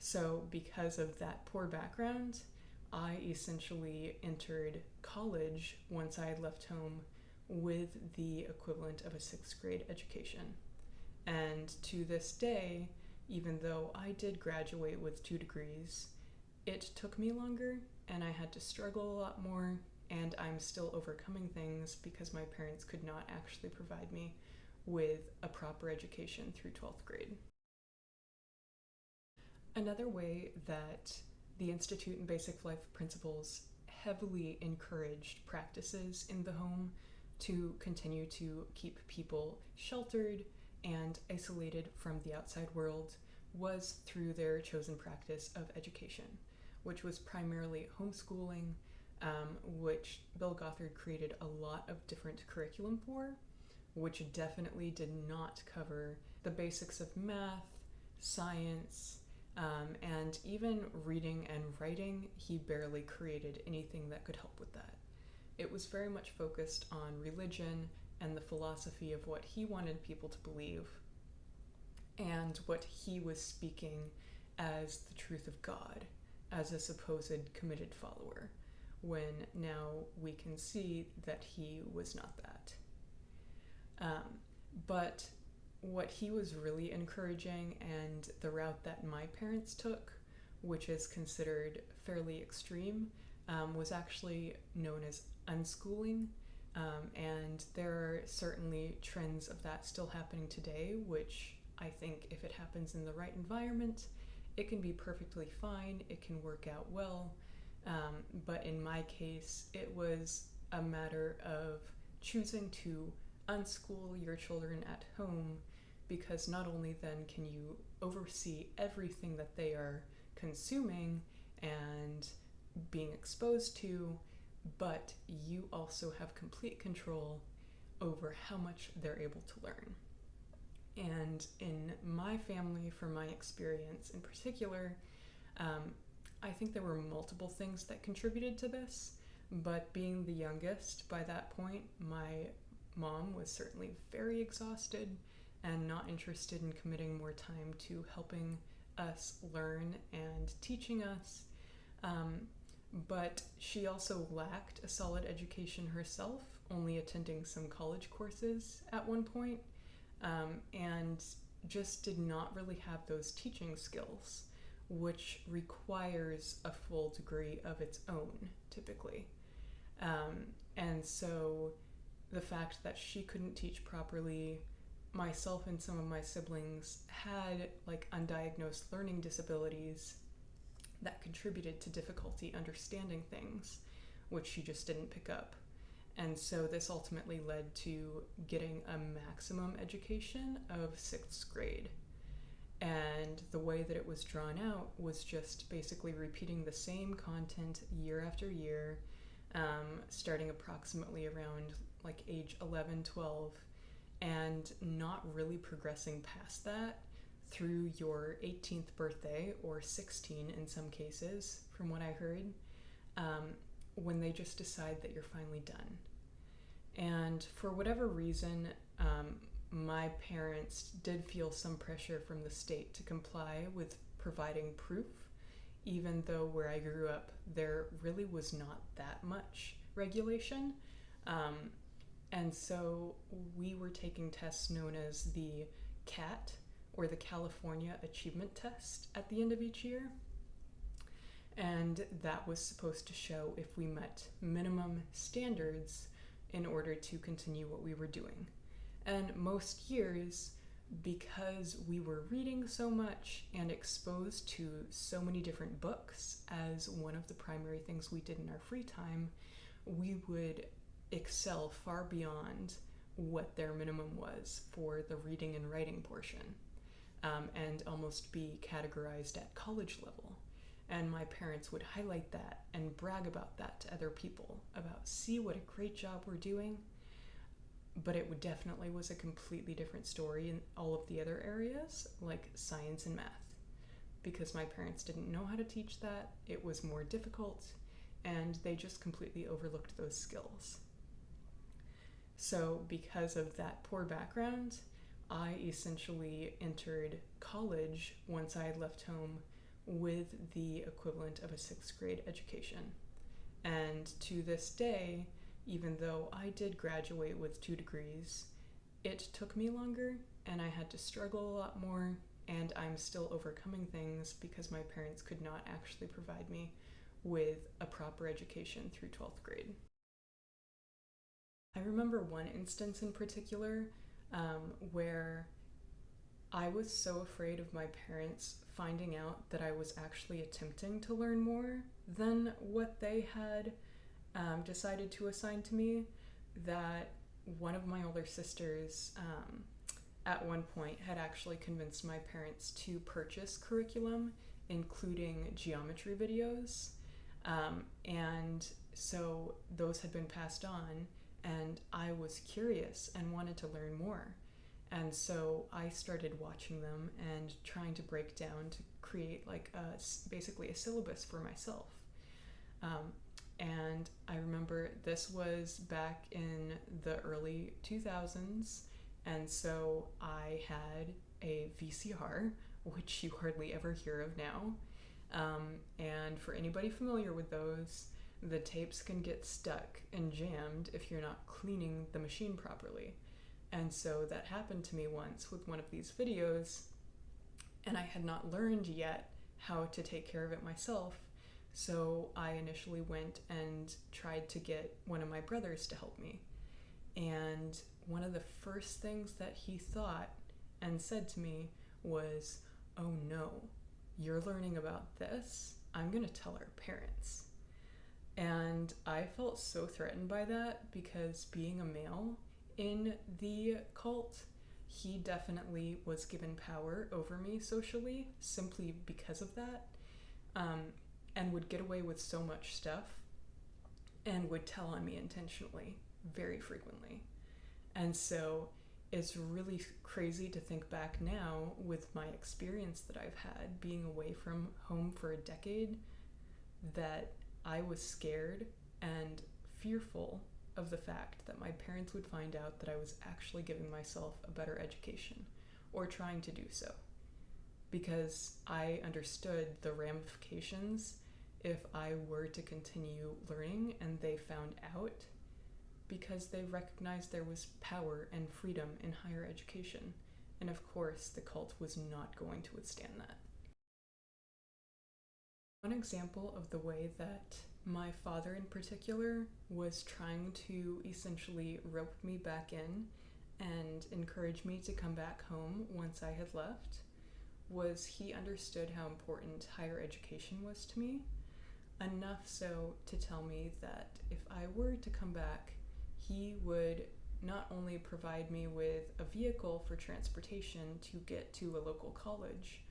So because of that poor background, I essentially entered college once I had left home with the equivalent of a sixth grade education. And to this day, even though I did graduate with 2 degrees, it took me longer and I had to struggle a lot more, and I'm still overcoming things because my parents could not actually provide me with a proper education through 12th grade. Another way that the Institute and Basic Life Principles heavily encouraged practices in the home to continue to keep people sheltered and isolated from the outside world was through their chosen practice of education, which was primarily homeschooling, which Bill Gothard created a lot of different curriculum for, which definitely did not cover the basics of math, science, and even reading and writing. He barely created anything that could help with that. It was very much focused on religion and the philosophy of what he wanted people to believe and what he was speaking as the truth of God, as a supposed committed follower, when now we can see that he was not that. But what he was really encouraging, and the route that my parents took, which is considered fairly extreme, was actually known as unschooling. And there are certainly trends of that still happening today, which I think if it happens in the right environment, it can be perfectly fine, it can work out well. But in my case, it was a matter of choosing to unschool your children at home, because not only then can you oversee everything that they are consuming and being exposed to, but you also have complete control over how much they're able to learn. And in my family, from my experience in particular, I think there were multiple things that contributed to this, but being the youngest by that point, my mom was certainly very exhausted and not interested in committing more time to helping us learn and teaching us. But she also lacked a solid education herself, only attending some college courses at one point, and just did not really have those teaching skills, which requires a full degree of its own, typically. And so the fact that she couldn't teach properly, myself and some of my siblings had undiagnosed learning disabilities that contributed to difficulty understanding things, which she just didn't pick up. And so this ultimately led to getting a maximum education of 6th grade. And the way that it was drawn out was just basically repeating the same content year after year, starting approximately around age 11, 12, and not really progressing past that through your 18th birthday, or 16 in some cases, from what I heard, when they just decide that you're finally done. And for whatever reason, my parents did feel some pressure from the state to comply with providing proof, even though where I grew up, there really was not that much regulation. And so we were taking tests known as the CAT, or the California Achievement Test, at the end of each year. And that was supposed to show if we met minimum standards in order to continue what we were doing. And most years, because we were reading so much and exposed to so many different books as one of the primary things we did in our free time, we would excel far beyond what their minimum was for the reading and writing portion, and almost be categorized at college level. And my parents would highlight that and brag about that to other people, about, see what a great job we're doing. But it definitely was a completely different story in all of the other areas, like science and math, because my parents didn't know how to teach that. It was more difficult, and they just completely overlooked those skills. So because of that poor background, I essentially entered college once I had left home with the equivalent of a sixth grade education. And to this day, even though I did graduate with 2 degrees, it took me longer and I had to struggle a lot more, and I'm still overcoming things because my parents could not actually provide me with a proper education through 12th grade. I remember one instance in particular where I was so afraid of my parents finding out that I was actually attempting to learn more than what they had decided to assign to me, that one of my older sisters at one point had actually convinced my parents to purchase curriculum, including geometry videos. And so those had been passed on, and I was curious and wanted to learn more. And so I started watching them and trying to break down to create basically a syllabus for myself. And I remember this was back in the early 2000s, and so I had a VCR, which you hardly ever hear of now. And for anybody familiar with those, the tapes can get stuck and jammed if you're not cleaning the machine properly. And so that happened to me once with one of these videos, and I had not learned yet how to take care of it myself. So I initially went and tried to get one of my brothers to help me. And one of the first things that he thought and said to me was, "Oh no, you're learning about this? I'm gonna tell our parents." And I felt so threatened by that because, being a male in the cult, he definitely was given power over me socially simply because of that, and would get away with so much stuff and would tell on me intentionally very frequently. And so it's really crazy to think back now with my experience that I've had being away from home for a decade, that I was scared and fearful of the fact that my parents would find out that I was actually giving myself a better education, or trying to do so, because I understood the ramifications if I were to continue learning and they found out, because they recognized there was power and freedom in higher education. And of course, the cult was not going to withstand that. One example of the way that my father in particular was trying to essentially rope me back in and encourage me to come back home once I had left was he understood how important higher education was to me, enough so to tell me that if I were to come back, he would not only provide me with a vehicle for transportation to get to a local college,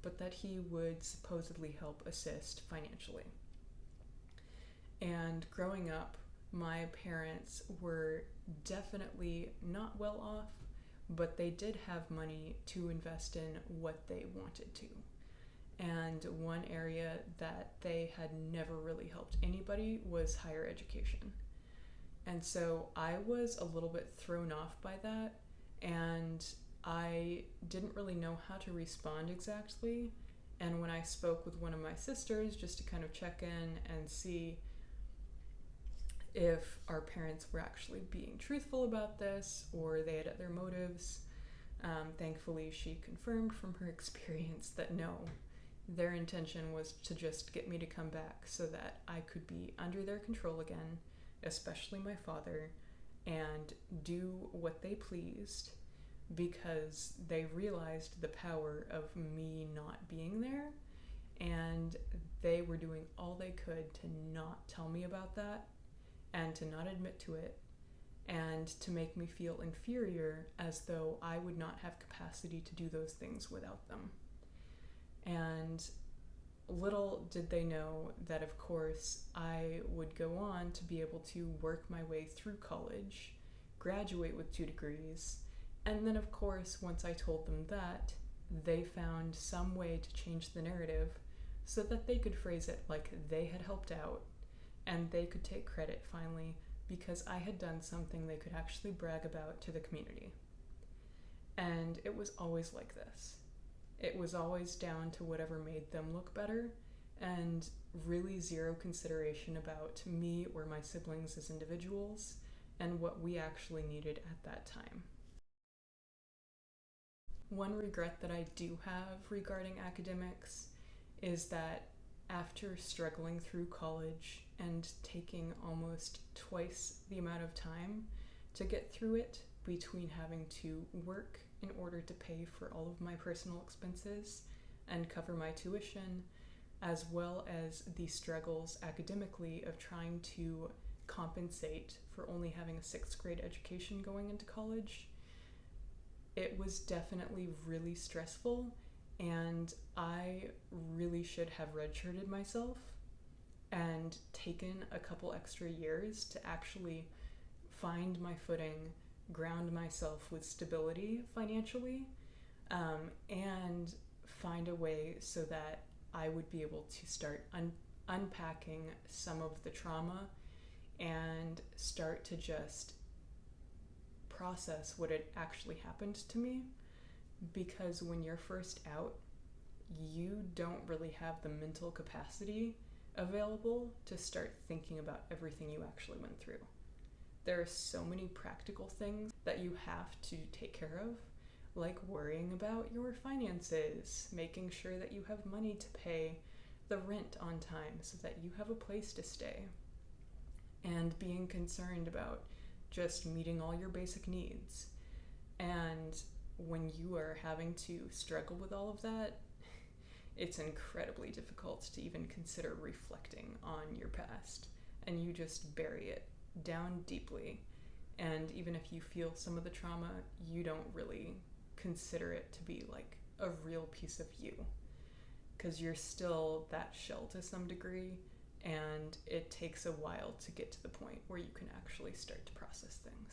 but that he would supposedly help assist financially. And growing up, my parents were definitely not well off, but they did have money to invest in what they wanted to. And one area that they had never really helped anybody was higher education. And so I was a little bit thrown off by that, and I didn't really know how to respond exactly. And when I spoke with one of my sisters just to kind of check in and see if our parents were actually being truthful about this or they had other motives, thankfully she confirmed from her experience that no, their intention was to just get me to come back so that I could be under their control again, especially my father, and do what they pleased, because they realized the power of me not being there, and they were doing all they could to not tell me about that and to not admit to it, and to make me feel inferior, as though I would not have capacity to do those things without them. And little did they know that, of course, I would go on to be able to work my way through college, graduate with 2 degrees, and then, of course, once I told them that, they found some way to change the narrative so that they could phrase it like they had helped out, and they could take credit finally because I had done something they could actually brag about to the community. And it was always like this. It was always down to whatever made them look better, and really zero consideration about me or my siblings as individuals and what we actually needed at that time. One regret that I do have regarding academics is that after struggling through college and taking almost twice the amount of time to get through it, between having to work in order to pay for all of my personal expenses and cover my tuition, as well as the struggles academically of trying to compensate for only having a sixth grade education going into college, it was definitely really stressful, and I really should have redshirted myself and taken a couple extra years to actually find my footing, ground myself with stability financially, and find a way so that I would be able to start unpacking some of the trauma and start to just process what had actually happened to me. Because when you're first out, you don't really have the mental capacity available to start thinking about everything you actually went through. There are so many practical things that you have to take care of, like worrying about your finances, making sure that you have money to pay the rent on time so that you have a place to stay, and being concerned about just meeting all your basic needs. And when you are having to struggle with all of that, it's incredibly difficult to even consider reflecting on your past, and you just bury it down deeply. And even if you feel some of the trauma, you don't really consider it to be like a real piece of you, because you're still that shell to some degree, and it takes a while to get to the point where you can actually start to process things.